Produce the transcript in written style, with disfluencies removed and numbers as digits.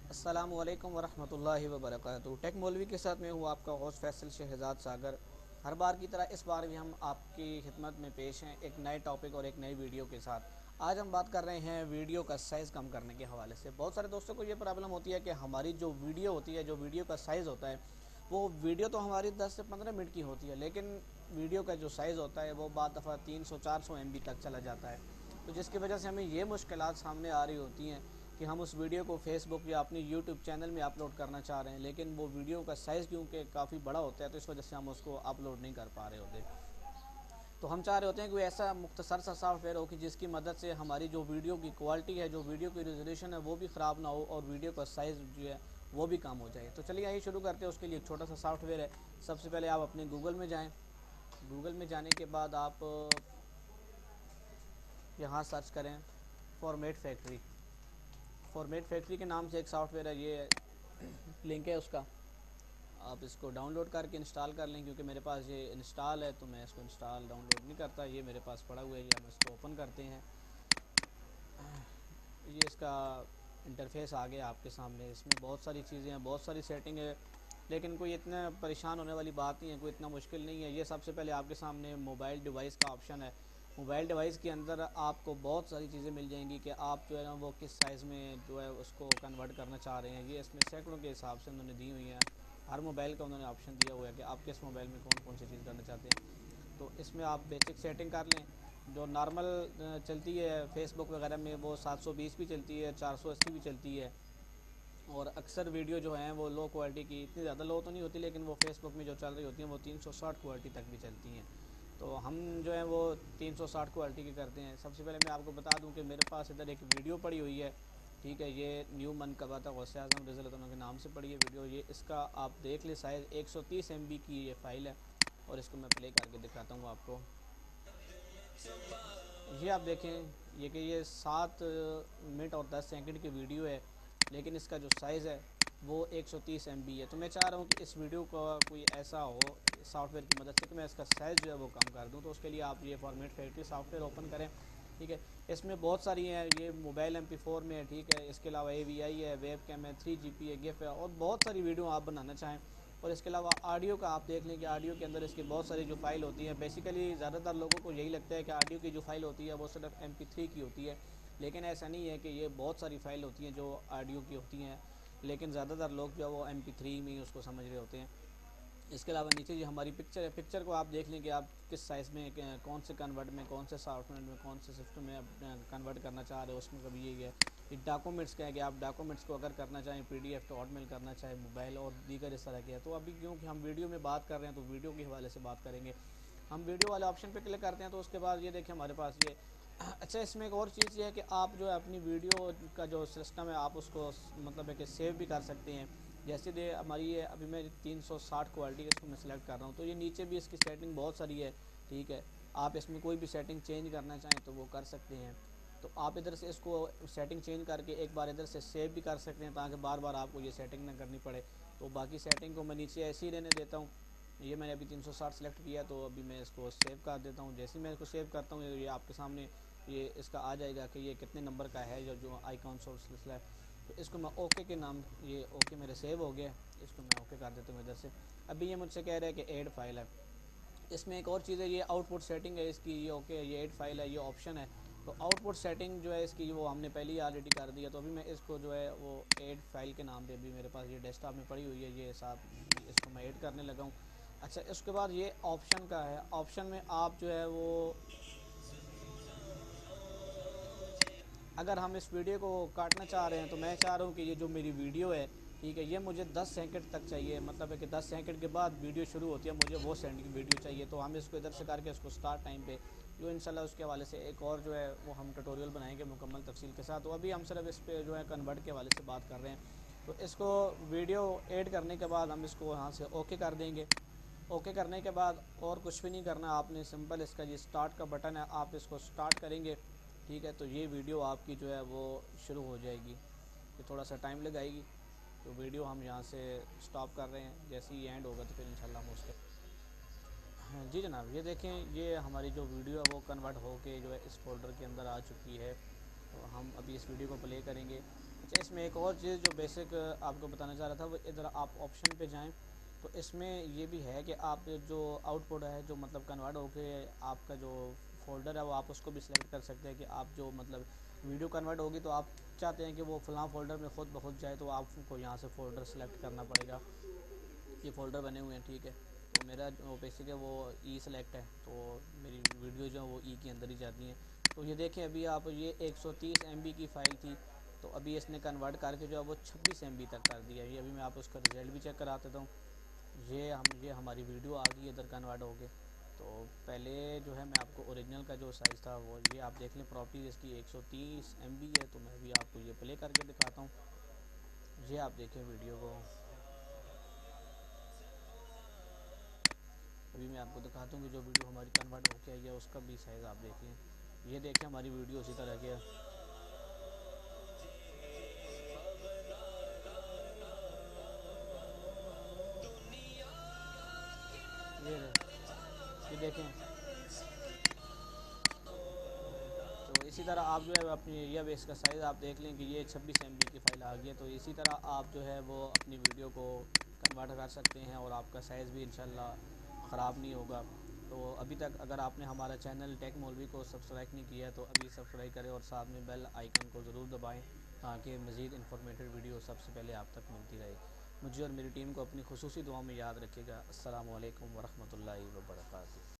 السلام علیکم ورحمۃ اللہ وبرکاتہ۔ ٹیک مولوی کے ساتھ میں ہوں آپ کا ہوسٹ فیصل شہزاد ساگر۔ ہر بار کی طرح اس بار بھی ہم آپ کی خدمت میں پیش ہیں ایک نئے ٹاپک اور ایک نئی ویڈیو کے ساتھ۔ آج ہم بات کر رہے ہیں ویڈیو کا سائز کم کرنے کے حوالے سے۔ بہت سارے دوستوں کو یہ پرابلم ہوتی ہے کہ ہماری جو ویڈیو ہوتی ہے، جو ویڈیو کا سائز ہوتا ہے، وہ ویڈیو تو ہماری 10 سے 15 منٹ کی ہوتی ہے، لیکن ویڈیو کا جو سائز ہوتا ہے وہ بعض دفعہ 300-400 MB تک چلا جاتا ہے، تو جس کی وجہ سے ہمیں یہ مشکلات سامنے آ رہی ہوتی ہیں کہ ہم اس ویڈیو کو فیس بک یا اپنی یوٹیوب چینل میں اپلوڈ کرنا چاہ رہے ہیں، لیکن وہ ویڈیو کا سائز کیونکہ کافی بڑا ہوتا ہے تو اس وجہ سے ہم اس کو اپلوڈ نہیں کر پا رہے ہوتے۔ تو ہم چاہ رہے ہوتے ہیں کہ کوئی ایسا مختصر سا سافٹ ویئر ہو کہ جس کی مدد سے ہماری جو ویڈیو کی کوالٹی ہے، جو ویڈیو کی ریزولیوشن ہے، وہ بھی خراب نہ ہو اور ویڈیو کا سائز جو ہے وہ بھی کم ہو جائے۔ تو چلیے آئیے شروع کرتے ہیں۔ اس کے لیے ایک چھوٹا سا سافٹ ویئر ہے۔ سب سے پہلے آپ اپنے گوگل میں جائیں۔ گوگل میں جانے کے بعد آپ یہاں سرچ کریں فارمیٹ فیکٹری۔ فارمیٹ فیکٹری کے نام سے ایک سافٹ ویئر ہے، یہ لنک ہے اس کا، آپ اس کو ڈاؤن لوڈ کر کے انسٹال کر لیں۔ کیونکہ میرے پاس یہ انسٹال ہے تو میں اس کو انسٹال ڈاؤن لوڈ نہیں کرتا، یہ میرے پاس پڑا ہوا ہے، یہ ہم اس کو اوپن کرتے ہیں۔ یہ اس کا انٹرفیس آ گیا آپ کے سامنے۔ اس میں بہت ساری چیزیں ہیں، بہت ساری سیٹنگ ہے، لیکن کوئی اتنا پریشان ہونے والی بات نہیں ہے، کوئی اتنا مشکل نہیں ہے۔ یہ سب سے پہلے آپ کے سامنے موبائل ڈیوائس کا آپشن ہے۔ موبائل ڈیوائس کے اندر آپ کو بہت ساری چیزیں مل جائیں گی کہ آپ جو ہے نا وہ کس سائز میں جو ہے اس کو کنورٹ کرنا چاہ رہے ہیں۔ یہ اس میں سینکڑوں کے حساب سے انہوں نے دی ہوئی ہیں، ہر موبائل کا انہوں نے آپشن دیا ہوا ہے کہ آپ کس موبائل میں کون کون سی چیز کرنا چاہتے ہیں۔ تو اس میں آپ بیسک سیٹنگ کر لیں۔ جو نارمل چلتی ہے فیس بک وغیرہ میں وہ 720 بھی چلتی ہے، 480 بھی چلتی ہے، اور اکثر ویڈیو جو ہیں وہ لو کوالٹی کی، اتنی زیادہ لو تو نہیں ہوتی، لیکن وہ فیس بک میں جو چل رہی ہوتی ہیں وہ 360 کوالٹی تک بھی چلتی ہیں۔ تو ہم جو ہیں وہ 360 کوالٹی کی کرتے ہیں۔ سب سے پہلے میں آپ کو بتا دوں کہ میرے پاس ادھر ایک ویڈیو پڑی ہوئی ہے، ٹھیک ہے، یہ نیو منقبہ تھا غوث اعظم رضی اللہ عنہ کے نام سے پڑی ہے ویڈیو۔ یہ اس کا آپ دیکھ لیں سائز 130 MB کی یہ فائل ہے، اور اس کو میں پلے کر کے دکھاتا ہوں آپ کو۔ یہ آپ دیکھیں، یہ 7 منٹ اور 10 سیکنڈ کی ویڈیو ہے، لیکن اس کا جو سائز ہے وہ 130 MB ہے۔ تو میں چاہ رہا ہوں کہ اس ویڈیو کا کوئی ایسا ہو سافٹ ویئر کی مدد سے کہ میں اس کا سائز جو ہے وہ کم کر دوں۔ تو اس کے لیے آپ یہ format factory soft where open کریں، ٹھیک ہے۔ اس میں بہت ساری ہیں، یہ موبائل MP4 میں ہے، ٹھیک ہے، اس کے علاوہ AVI ہے، ویب کیم ہے، 3GP ہے، گف ہے، اور بہت ساری ویڈیو آپ بنانا چاہیں۔ اور اس کے علاوہ آڈیو کا آپ دیکھ لیں کہ آڈیو کے اندر اس کی بہت ساری جو فائل ہوتی ہیں، بیسیکلی زیادہ تر لوگوں کو یہی لگتا ہے کہ آڈیو کی جو فائل ہوتی ہے وہ صرف MP3 کی ہوتی ہے، لیکن ایسا نہیں ہے کہ یہ بہت ساری فائل ہوتی ہیں جو آڈیو کی ہوتی ہیں، لیکن زیادہ تر لوگ جو ہے وہ MP3 میں ہی اس کو سمجھ رہے ہوتے ہیں۔ اس کے علاوہ نیچے جو ہماری پکچر ہے، پکچر کو آپ دیکھ لیں کہ آپ کس سائز میں، کون سے کنورٹ میں، کون سے سافٹ ویئر میں، کون سے سسٹم میں کنورٹ کرنا چاہ رہے ہو۔ اس میں کبھی یہ ہے کہ ڈاکومنٹس کا ہے کہ آپ ڈاکومنٹس کو اگر کرنا چاہیں PDF تو ہاٹ میل کرنا چاہیں موبائل، اور دیگر اس طرح کے ہے۔ تو ابھی کیونکہ ہم ویڈیو میں بات کر رہے ہیں تو ویڈیو کے حوالے سے بات کریں گے۔ ہم ویڈیو والے آپشن پہ کلک کرتے ہیں تو اس کے بعد یہ دیکھیں ہمارے پاس یہ اچھا، اس میں ایک اور چیز یہ ہے کہ آپ جو ہے اپنی ویڈیو کا جو سسٹم ہے آپ اس کو مطلب ہے کہ سیو بھی کر سکتے ہیں۔ جیسے کہ ہماری یہ ابھی میں 360 کوالٹی اس کو میں سلیکٹ کر رہا ہوں، تو یہ نیچے بھی اس کی سیٹنگ بہت ساری ہے، ٹھیک ہے۔ آپ اس میں کوئی بھی سیٹنگ چینج کرنا چاہیں تو وہ کر سکتے ہیں۔ تو آپ ادھر سے اس کو سیٹنگ چینج کر کے ایک بار ادھر سے سیو بھی کر سکتے ہیں تاکہ بار بار آپ کو یہ سیٹنگ نہ کرنی پڑے۔ تو باقی سیٹنگ کو میں نیچے ایسے ہی رہنے دیتا ہوں۔ یہ میں نے ابھی 360 سلیکٹ کیا، تو ابھی میں اس کو سیو کر دیتا ہوں۔ جیسے ہی میں اس کو سیو کرتا ہوں یہ آپ کے سامنے یہ اس کا آ جائے گا کہ یہ کتنے نمبر کا ہے، جو آئیکن سورس سلسلہ ہے۔ تو اس کو میں اوکے کے نام، یہ اوکے میرے سیو ہو گیا، اس کو میں اوکے کر دیتا ہوں ادھر سے۔ ابھی یہ مجھ سے کہہ رہا ہے کہ ایڈ فائل ہے۔ اس میں ایک اور چیز ہے، یہ آؤٹ پٹ سیٹنگ ہے اس کی، یہ اوکے، یہ ایڈ فائل ہے، یہ آپشن ہے۔ تو آؤٹ پٹ سیٹنگ جو ہے اس کی وہ ہم نے پہلے ہی آلریڈی کر دی ہے، تو ابھی میں اس کو جو ہے وہ ایڈ فائل کے نام پہ ابھی میرے پاس یہ ڈیسک ٹاپ میں پڑی ہوئی ہے، یہ ساتھ اس کو میں ایڈ کرنے لگا ہوں۔ اچھا، اس کے بعد یہ آپشن کا ہے، آپشن میں آپ جو ہے وہ اگر ہم اس ویڈیو کو کاٹنا چاہ رہے ہیں تو میں چاہ رہا ہوں کہ یہ جو میری ویڈیو ہے، ٹھیک ہے، یہ مجھے 10 سیکنڈ تک چاہیے، مطلب ہے کہ 10 سیکنڈ کے بعد ویڈیو شروع ہوتی ہے، مجھے وہ ویڈیو چاہیے۔ تو ہم اس کو ادھر سے کر کے اس کو سٹارٹ ٹائم پہ جو انشاءاللہ اس کے حوالے سے ایک اور جو ہے وہ ہم ٹیوٹوریل بنائیں گے مکمل تفصیل کے ساتھ۔ تو ابھی ہم صرف اس پہ جو ہے کنورٹ کے حوالے سے بات کر رہے ہیں۔ تو اس کو ویڈیو ایڈ کرنے کے بعد ہم اس کو یہاں سے اوکے کر دیں گے۔ اوکے کرنے کے بعد اور کچھ بھی نہیں کرنا آپ نے، سمپل اس کا یہ سٹارٹ کا بٹن ہے، آپ اس کو سٹارٹ کریں گے، ٹھیک ہے۔ تو یہ ویڈیو آپ کی جو ہے وہ شروع ہو جائے گی، یہ تھوڑا سا ٹائم لگائے گی۔ تو ویڈیو ہم یہاں سے سٹاپ کر رہے ہیں، جیسے ہی اینڈ ہوگا تو پھر انشاءاللہ ہم اس کے جی جناب، یہ دیکھیں یہ ہماری جو ویڈیو ہے وہ کنورٹ ہو کے جو ہے اس فولڈر کے اندر آ چکی ہے۔ تو ہم ابھی اس ویڈیو کو پلے کریں گے۔ اچھا، اس میں ایک اور چیز جو بیسک آپ کو بتانا چاہ رہا تھا، وہ ادھر آپ آپشن پہ جائیں تو اس میں یہ بھی ہے کہ آپ جو آؤٹ پٹ ہے، جو مطلب کنورٹ ہو کے آپ کا جو فولڈر ہے، وہ آپ اس کو بھی سلیکٹ کر سکتے ہیں کہ آپ جو مطلب ویڈیو کنورٹ ہوگی تو آپ چاہتے ہیں کہ وہ فلاں فولڈر میں خود بخود جائے، تو آپ کو یہاں سے فولڈر سلیکٹ کرنا پڑے گا۔ یہ فولڈر بنے ہوئے ہیں، ٹھیک ہے، تو میرا جو بیسک ہے وہ ای سلیکٹ ہے، تو میری ویڈیو جو ہے وہ ای کے اندر ہی جاتی ہیں۔ تو یہ دیکھیں ابھی آپ، یہ 130 ایم بی کی فائل تھی، تو ابھی اس نے کنورٹ کر کے جو ہے وہ 26 ایم بی تک کر دیا ہے۔ یہ ابھی میں آپ اس کا رزلٹ بھی چیک کرا دیتا ہوں۔ یہ ہماری ویڈیو آ گئی ادھر کنورٹ ہو کے۔ تو پہلے جو ہے میں آپ کو اوریجنل کا جو سائز تھا وہ یہ آپ دیکھ لیں، پراپرٹیز اس کی 130 ایم بی ہے، تو میں بھی آپ کو یہ پلے کر کے دکھاتا ہوں۔ یہ آپ دیکھیں ویڈیو کو، ابھی میں آپ کو دکھاتا ہوں کہ جو ویڈیو ہماری کنورٹ ہو کے آئی ہے اس کا بھی سائز آپ دیکھ لیں۔ یہ دیکھیں ہماری ویڈیو اسی طرح کی ہے۔ یہ دیکھیں، تو اسی طرح آپ جو ہے اپنی یہ بیس کا سائز آپ دیکھ لیں کہ یہ 26 ایم بی کی فائل آ گئی ہے۔ تو اسی طرح آپ جو ہے وہ اپنی ویڈیو کو کنورٹ کر سکتے ہیں اور آپ کا سائز بھی انشاءاللہ خراب نہیں ہوگا۔ تو ابھی تک اگر آپ نے ہمارا چینل ٹیک مولوی کو سبسکرائب نہیں کیا ہے تو ابھی سبسکرائب کریں اور ساتھ میں بیل آئیکن کو ضرور دبائیں تاکہ مزید انفارمیٹیو ویڈیو سب سے پہلے آپ تک ملتی رہے۔ مجھے اور میری ٹیم کو اپنی خصوصی دعاؤں میں یاد رکھے گا۔ السلام علیکم ورحمۃ اللہ وبرکاتہ۔